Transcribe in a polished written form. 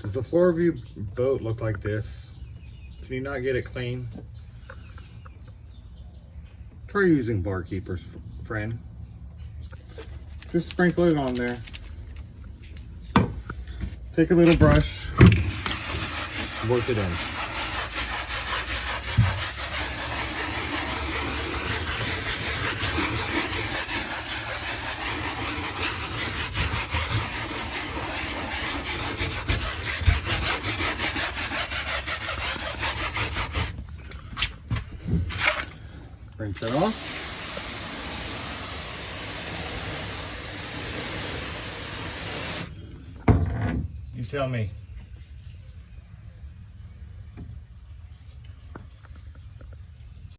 Does the floor of your boat look like this? Can you not get it clean? Try using Barkeeper's friend. Just sprinkle it on there. Take a little brush, work it in. Rinse it off. You tell me.